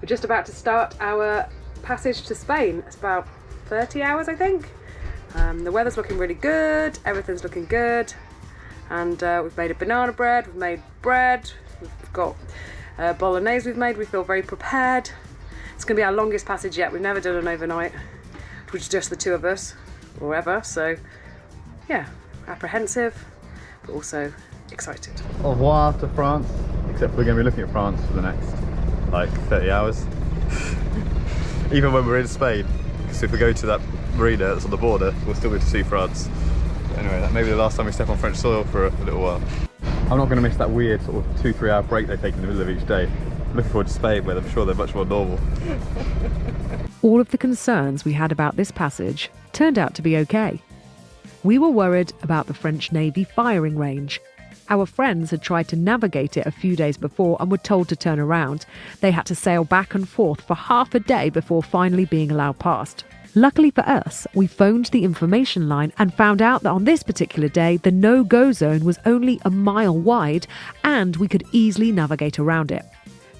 We're just about to start our passage to Spain. It's about 30 hours, I think. The weather's looking really good, everything's looking good. And we've made a banana bread, we've made bread, we've got bolognese we've made. We feel very prepared. It's going to be our longest passage yet. We've never done an overnight, which is just the two of us, or ever. So, yeah, apprehensive, but also excited. Au revoir to France, except we're going to be looking at France for the next, 30 hours. Even when we're in Spain, because if we go to that marina that's on the border, we'll still be able to see France. Anyway, that may be the last time we step on French soil for a little while. I'm not going to miss that weird sort of 2-3 hour break they take in the middle of each day. I'm looking forward to Spain, where I'm sure they're much more normal. All of the concerns we had about this passage turned out to be okay. We were worried about the French Navy firing range. Our friends had tried to navigate it a few days before and were told to turn around. They had to sail back and forth for half a day before finally being allowed past. Luckily for us, we phoned the information line and found out that on this particular day, the no-go zone was only a mile wide and we could easily navigate around it.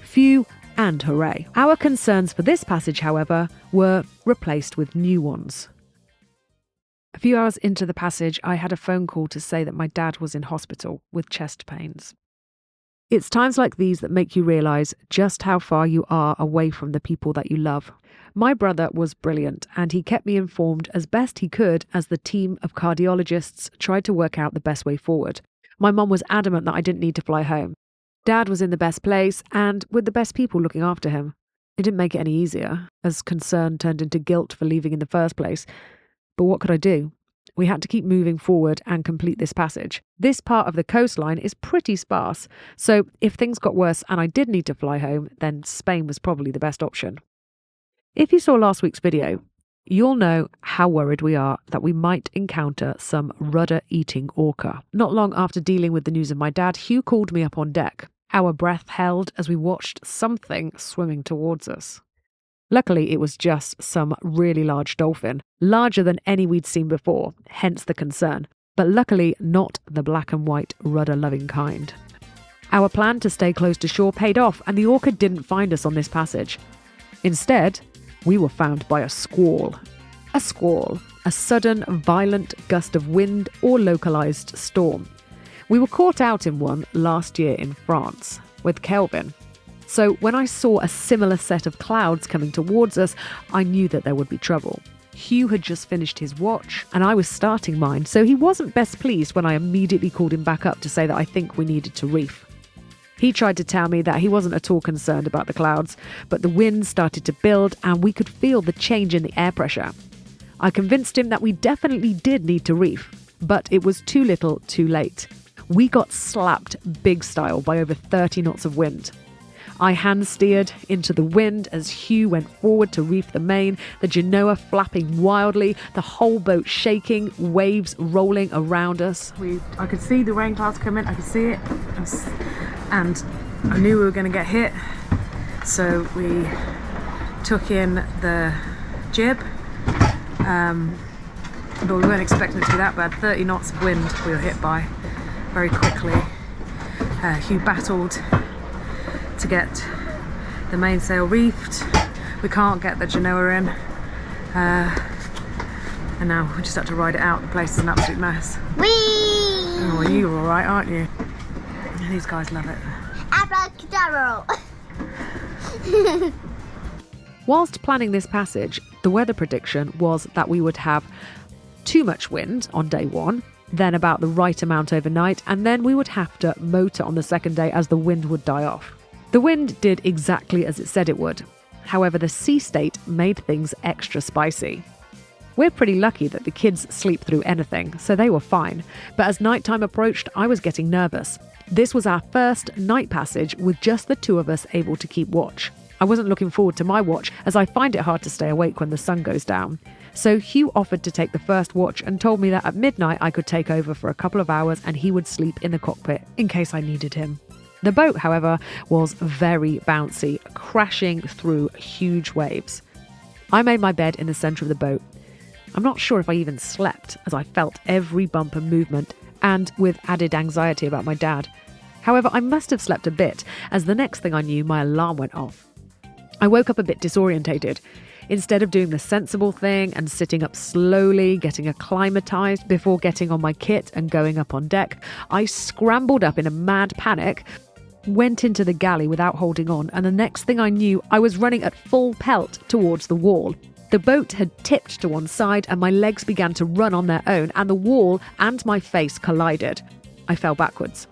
Phew and hooray. Our concerns for this passage, however, were replaced with new ones. A few hours into the passage, I had a phone call to say that my dad was in hospital with chest pains. It's times like these that make you realise just how far you are away from the people that you love. My brother was brilliant, and he kept me informed as best he could as the team of cardiologists tried to work out the best way forward. My mum was adamant that I didn't need to fly home. Dad was in the best place and with the best people looking after him. It didn't make it any easier, as concern turned into guilt for leaving in the first place. But what could I do? We had to keep moving forward and complete this passage. This part of the coastline is pretty sparse, so if things got worse and I did need to fly home, then Spain was probably the best option. If you saw last week's video, you'll know how worried we are that we might encounter some rudder-eating orca. Not long after dealing with the news of my dad, Hugh called me up on deck. Our breath held as we watched something swimming towards us. Luckily, it was just some really large dolphin, larger than any we'd seen before, hence the concern, but luckily not the black and white rudder-loving kind. Our plan to stay close to shore paid off, and the orca didn't find us on this passage. Instead, we were found by a squall. A squall, a sudden, violent gust of wind or localised storm. We were caught out in one last year in France, with Kelvin. So when I saw a similar set of clouds coming towards us, I knew that there would be trouble. Hugh had just finished his watch, and I was starting mine, so he wasn't best pleased when I immediately called him back up to say that I think we needed to reef. He tried to tell me that he wasn't at all concerned about the clouds, but the wind started to build and we could feel the change in the air pressure. I convinced him that we definitely did need to reef, but it was too little, too late. We got slapped big style by over 30 knots of wind. I hand-steered into the wind as Hugh went forward to reef the main, the genoa flapping wildly, the whole boat shaking, waves rolling around us. I could see the rain clouds coming, I could see it, and I knew we were going to get hit, so we took in the jib, but we weren't expecting it to be that bad. 30 knots of wind we were hit by very quickly. Hugh battled to get the mainsail reefed. We can't get the genoa in, and now we just have to ride it out. The place is an absolute mess. Whee! Oh, you're all right, aren't you? These guys love it. Abracadabra! Whilst planning this passage, the weather prediction was that we would have too much wind on day one, then about the right amount overnight, and then we would have to motor on the second day as the wind would die off. The wind did exactly as it said it would. However, the sea state made things extra spicy. We're pretty lucky that the kids sleep through anything, so they were fine. But as nighttime approached, I was getting nervous. This was our first night passage with just the two of us able to keep watch. I wasn't looking forward to my watch, as I find it hard to stay awake when the sun goes down. So Hugh offered to take the first watch and told me that at midnight I could take over for a couple of hours and he would sleep in the cockpit in case I needed him. The boat, however, was very bouncy, crashing through huge waves. I made my bed in the centre of the boat. I'm not sure if I even slept, as I felt every bump and movement, and with added anxiety about my dad. However, I must have slept a bit, as the next thing I knew, my alarm went off. I woke up a bit disorientated. Instead of doing the sensible thing and sitting up slowly, getting acclimatized before getting on my kit and going up on deck, I scrambled up in a mad panic, went into the galley without holding on, and the next thing I knew, I was running at full pelt towards the wall. The boat had tipped to one side and my legs began to run on their own, and the wall and my face collided. I fell backwards.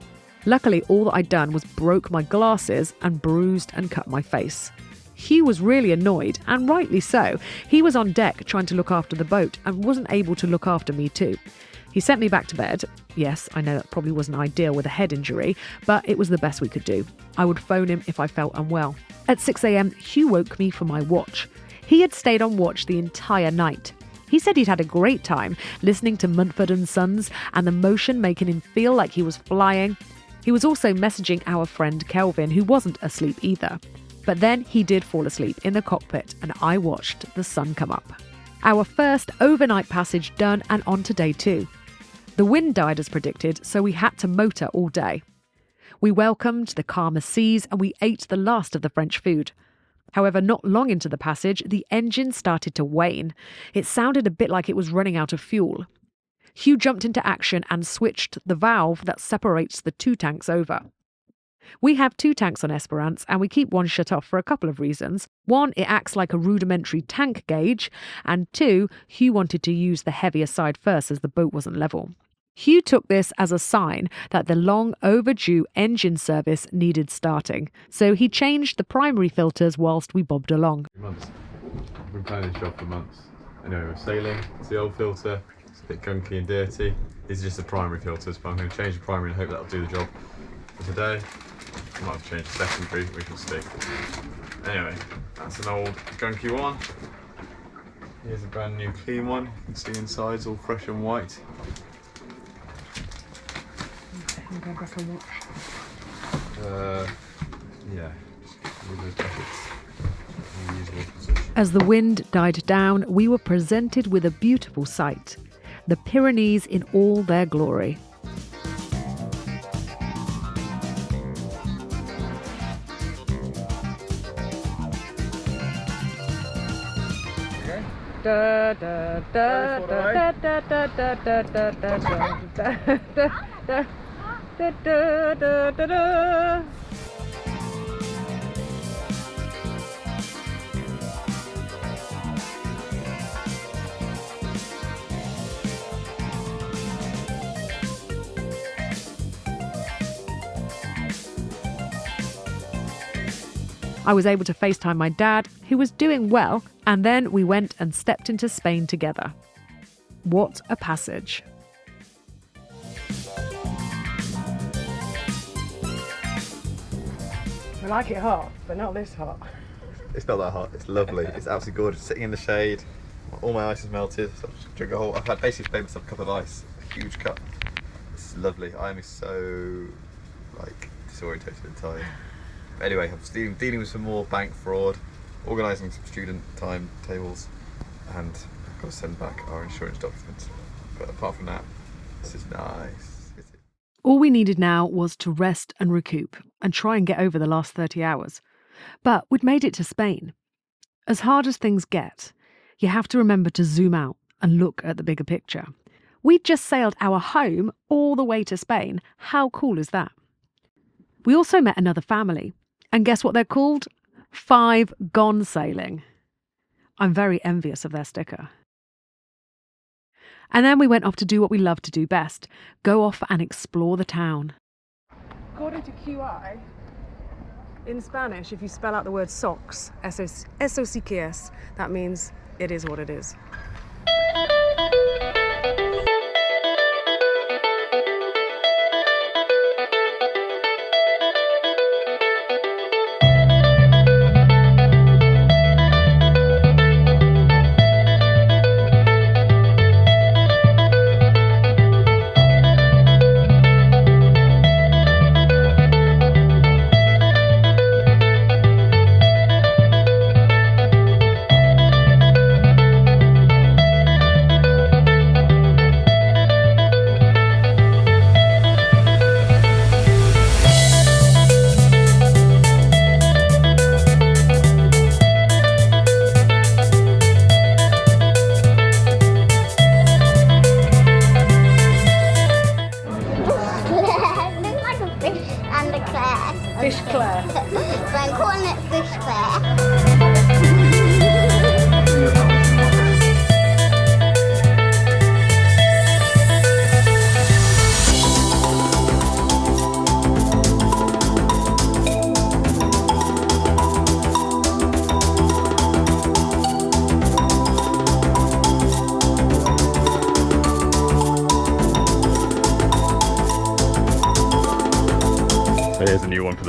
Luckily, all that I'd done was broke my glasses and bruised and cut my face. Hugh was really annoyed, and rightly so. He was on deck trying to look after the boat and wasn't able to look after me too. He sent me back to bed. Yes, I know that probably wasn't ideal with a head injury, but it was the best we could do. I would phone him if I felt unwell. At 6 a.m, Hugh woke me from my watch. He had stayed on watch the entire night. He said he'd had a great time listening to Mumford and Sons and the motion making him feel like he was flying. He was also messaging our friend Kelvin, who wasn't asleep either. But then he did fall asleep in the cockpit and I watched the sun come up. Our first overnight passage done and on to day 2. The wind died as predicted, so we had to motor all day. We welcomed the calmer seas and we ate the last of the French food. However, not long into the passage, the engine started to wane. It sounded a bit like it was running out of fuel. Hugh jumped into action and switched the valve that separates the 2 tanks over. We have 2 tanks on Esperance and we keep one shut off for a couple of reasons. 1, it acts like a rudimentary tank gauge, and 2, Hugh wanted to use the heavier side first as the boat wasn't level. Hugh took this as a sign that the long overdue engine service needed starting, so he changed the primary filters whilst we bobbed along. Months. I've been planning this job for months. Anyway, we're sailing. It's the old filter. It's a bit gunky and dirty. These are just the primary filters, but I'm going to change the primary and hope that'll do the job for today. I might have to change the secondary, we can stick. Anyway, that's an old gunky one. Here's a brand new clean one. You can see inside's all fresh and white. I'll go back and watch. Yeah, leave those buckets in the usual position. As the wind died down, we were presented with a beautiful sight. The Pyrenees in all their glory. Da da da da da da da da da da da da da. I was able to FaceTime my dad, who was doing well, and then we went and stepped into Spain together. What a passage. I like it hot, but not this hot. It's not that hot, it's lovely, it's absolutely gorgeous. Sitting in the shade, all my ice is melted, so I'll just drink a whole, I've had basically made myself a cup of ice, a huge cup. This is lovely, I am so, disorientated and tired. But anyway, I'm dealing with some more bank fraud, organising some student timetables, and I've got to send back our insurance documents. But apart from that, this is nice. All we needed now was to rest and recoup and try and get over the last 30 hours. But we'd made it to Spain. As hard as things get, you have to remember to zoom out and look at the bigger picture. We'd just sailed our home all the way to Spain. How cool is that? We also met another family. And guess what they're called? 5 Gone Sailing. I'm very envious of their sticker. And then we went off to do what we love to do best, go off and explore the town. According to QI, in Spanish, if you spell out the word socks, eso sí que es, that means it is what it is.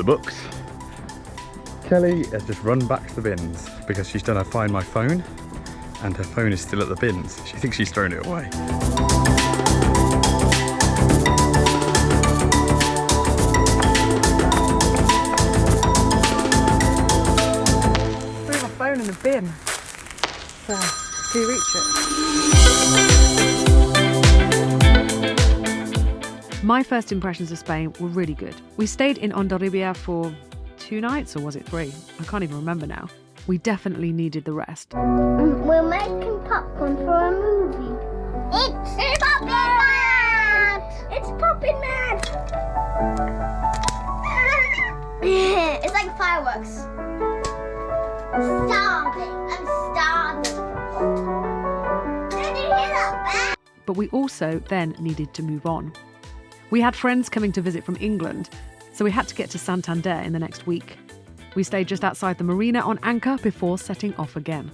books. Kelly has just run back to the bins because she's done her Find My Phone and her phone is still at the bins. She thinks she's thrown it away. Threw my phone in a bin. So, can you reach it? My first impressions of Spain were really good. We stayed in Hondarribia for 2 nights, or was it 3? I can't even remember now. We definitely needed the rest. We're making popcorn for a movie. It's Poppin' Mad! It's Poppin' Mad! It's like fireworks. Starving. I'm starving. Did you hear that? But we also then needed to move on. We had friends coming to visit from England, so we had to get to Santander in the next week. We stayed just outside the marina on anchor before setting off again.